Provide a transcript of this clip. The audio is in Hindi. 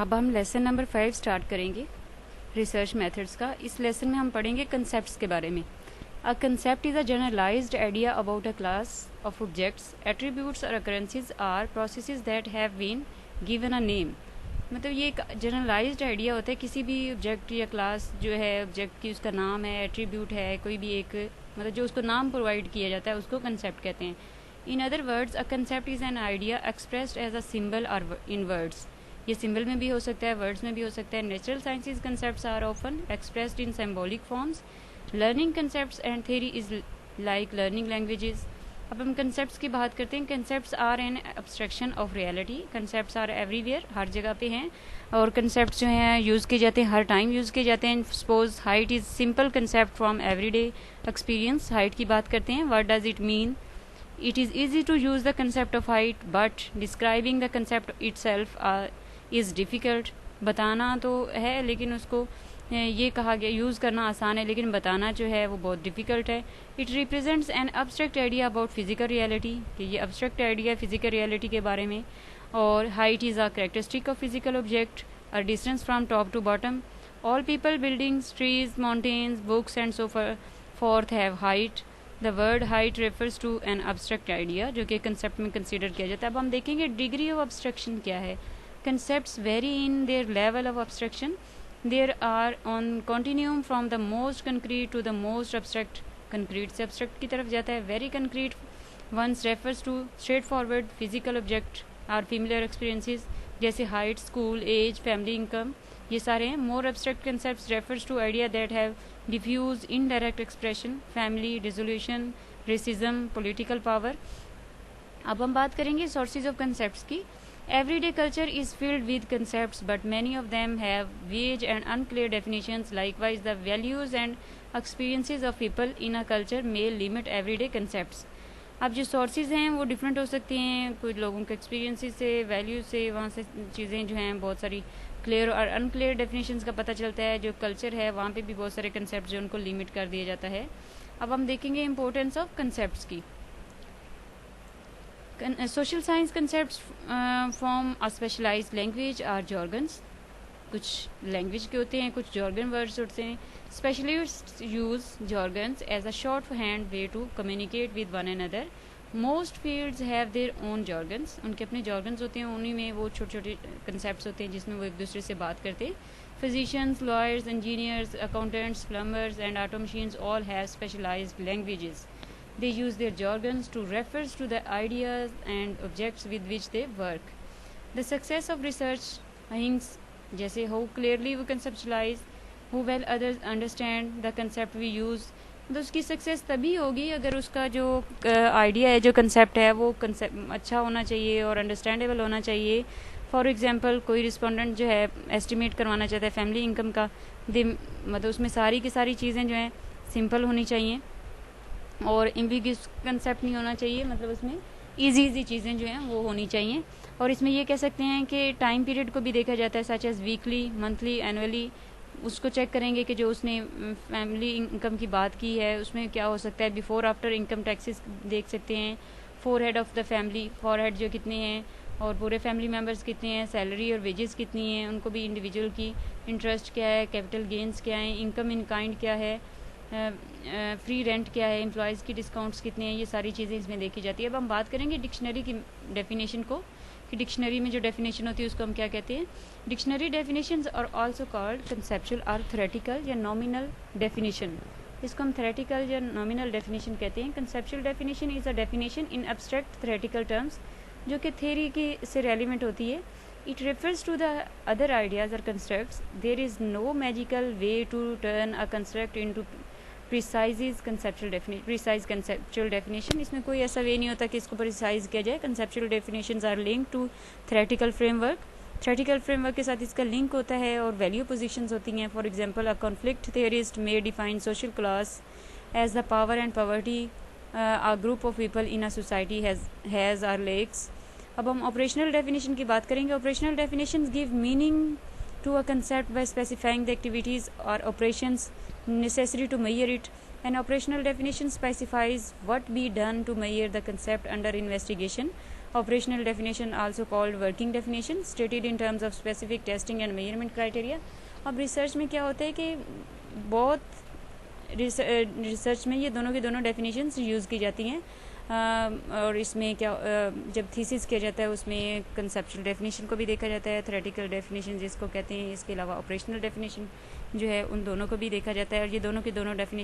अब हम लेसन नंबर 5 स्टार्ट करेंगे रिसर्च मेथड्स का। इस लेसन में हम पढ़ेंगे कंसेप्ट्स के बारे में। A concept is a generalized idea about a class of objects, attributes और occurrences or processes that have been given a name. मतलब ये एक जनरलाइज्ड आइडिया होता है किसी भी ऑब्जेक्ट या क्लास जो है, ऑब्जेक्ट की उसका नाम है, एट्रीब्यूट है, कोई भी एक मतलब जो उसको नाम प्रोवाइड किया जाता है उसको कंसेप्ट कहते हैं। In other words a concept is an idea expressed as a symbol और इन वर्ड्स। ये सिंबल में भी हो सकता है, वर्ड्स में भी हो सकता है। Natural sciences concepts are often expressed in symbolic forms. Learning concepts and theory is like learning languages. अब हम कंसेप्ट्स की बात करते हैं। Concepts are an abstraction of reality. Concepts are everywhere, हर जगह पे हैं और कंसेप्ट्स जो हैं यूज़ किए जाते हैं, हर टाइम यूज़ किए जाते हैं। Suppose height is simple concept from everyday experience. Height की बात करते हैं, what does it mean? It is easy to use the concept of height, but describing the concept itself is difficult. बताना तो है लेकिन उसको ये कहा गया यूज़ करना आसान है, लेकिन बताना जो है वो बहुत डिफ़िकल्ट है। It represents an abstract idea about physical reality, कि ये abstract आइडिया है फिजिकल रियलिटी के बारे में। और height is a characteristic of physical object, a distance from top to bottom. All people, buildings, trees, mountains, books and so forth have height. The word height refers to an abstract idea, जो कि कंसेप्ट में कंसिडर किया जाता है। अब हम देखेंगे डिग्री ऑफ abstraction क्या है। Concepts vary in their level of abstraction. There are on continuum from the most concrete to the most abstract. Concrete से abstract की तरफ जाता है। Very concrete ones refers to straightforward physical object or familiar experiences, जैसे height, school, age, family, income, ये सारे हैं। मोर abstract concepts refers to idea that have diffuse indirect expression, family, dissolution, racism, political power. अब हम बात करेंगे sources of concepts की। Everyday culture is filled with concepts, but many of them have vague and unclear definitions. Likewise, the values and experiences of people in a culture may limit everyday concepts. अब जो सोर्सेज हैं वो डिफरेंट हो सकती हैं, कुछ लोगों के एक्सपीरियंसेस से, वैल्यूज से, वहाँ से चीज़ें जो हैं बहुत सारी क्लियर और अनक्लियर डेफिनेशंस का पता चलता है। जो कल्चर है वहाँ पे भी बहुत सारे कंसेप्ट जो उनको लिमिट कर दिया जाता है। अब हम देखेंगे इंपॉर्टेंस ऑफ कंसेप्ट्स की। Social science concepts form a specialized language or jargons. कुछ लैंग्वेज के होते हैं, कुछ जॉर्गन वर्ड्स होते हैं। Specialists use jargons as a shorthand way to communicate with one another. Most fields have their own jargons. उनके अपने जॉर्गन्स होते हैं, उन्हीं में वो छोटे छोटे कंसेप्ट्स होते हैं जिसमें वो एक दूसरे से बात करते हैं। Physicians, lawyers, engineers, accountants, plumbers and auto machines all have specialised languages. They use their jargons to refer to the ideas and objects with which they work. The success of research hinges, जैसे how clearly we conceptualize, how well others understand the concept we use. तो उसकी सक्सेस तभी होगी अगर उसका जो आइडिया है, जो कंसेप्ट है, वो कंसेप्ट अच्छा होना चाहिए और अंडरस्टैंडेबल होना चाहिए। फॉर एग्जांपल कोई रिस्पोंडेंट जो है एस्टिमेट करवाना चाहता है फैमिली इनकम का, मतलब उसमें सारी की सारी चीज़ें जो हैं सिंपल होनी चाहिए और एम्बिगियस कंसेप्ट नहीं होना चाहिए, मतलब उसमें इजी चीज़ें जो हैं वो होनी चाहिए। और इसमें ये कह सकते हैं कि टाइम पीरियड को भी देखा जाता है, such as weekly, monthly, annually. उसको चेक करेंगे कि जो उसने फैमिली इनकम की बात की है उसमें क्या हो सकता है। बिफोर आफ्टर इनकम टैक्सेस देख सकते हैं, four head of the family, four head जो कितने हैं और पूरे फैमिली मेम्बर्स कितने हैं, सैलरी और वेजेस कितनी हैं, उनको भी इंडिविजुअल की इंटरेस्ट क्या है, कैपिटल गेंस क्या है, इनकम इन काइंड क्या है, फ्री रेंट क्या है, एम्प्लॉयज़ की डिस्काउंट्स कितने हैं, ये सारी चीज़ें इसमें देखी जाती है। अब हम बात करेंगे डिक्शनरी की डेफिनेशन को, कि डिक्शनरी में जो डेफिनेशन होती है उसको हम क्या कहते हैं। Dictionary definitions are also called conceptual और थ्योरेटिकल या नॉमिनल डेफिनेशन। इसको हम थ्योरेटिकल या नॉमिनल डेफिनेशन कहते हैं। Conceptual definition is a definition in abstract theoretical terms, जो कि थ्योरी की से रेलिवेंट होती है। It refers to the other ideas or constructs. There is no magical way to turn a construct into precise conceptual definition. इसमें कोई ऐसा वे नहीं होता कि इसको प्रिसाइज किया जाए। conceptual definitions are linked to theoretical framework. theoretical framework के साथ इसका लिंक होता है और value positions होती हैं। For example, a conflict theorist may define social class as the power and poverty a group of people in a society has or lacks. अब हम ऑपरेशनल डेफिनेशन की बात करेंगे। Operational definitions give meaning to a concept by specifying the activities or operations necessary to measure it An operational definition specifies what be done to measure the concept under investigation. Operational definition, also called working definition, stated in terms of specific testing and measurement criteria. अब रिसर्च में क्या होता है कि बहुत रिसर्च में ये दोनों की दोनों डेफिनेशंस यूज़ की जाती हैं, और इसमें क्या जब थीसिस किया जाता है उसमें कंसेप्चुअल डेफिनेशन को भी देखा जाता है, थ्योरेटिकल डेफिनेशन जिसको कहते हैं, इसके अलावा ऑपरेशनल डेफिनेशन जो है उन दोनों को भी देखा जाता है, और ये दोनों की दोनों डेफिनेशन